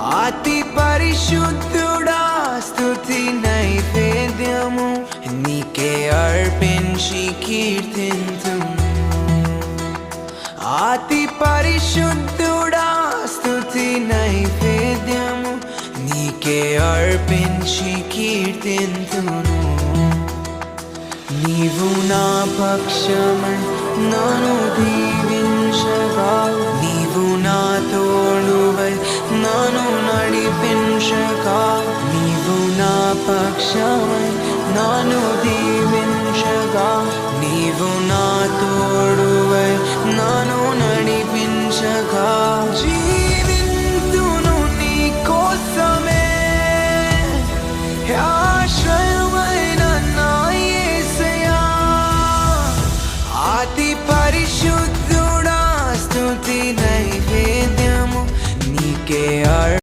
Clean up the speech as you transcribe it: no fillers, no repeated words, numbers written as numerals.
అతి పరిశుద్ధుడా స్తుతి నైవేద్యము నీకే అర్పించి కీర్తింతుము. అతి పరిశుద్ధుడా స్తుతి నైవేద్యము నీకే అర్పించి కీర్తింతును. నీవు నా పక్షమై నన్ను దీవించగా, నీవు నా తోడువై నన్ను నడిపించగా, నీవు నా పక్షమై నన్ను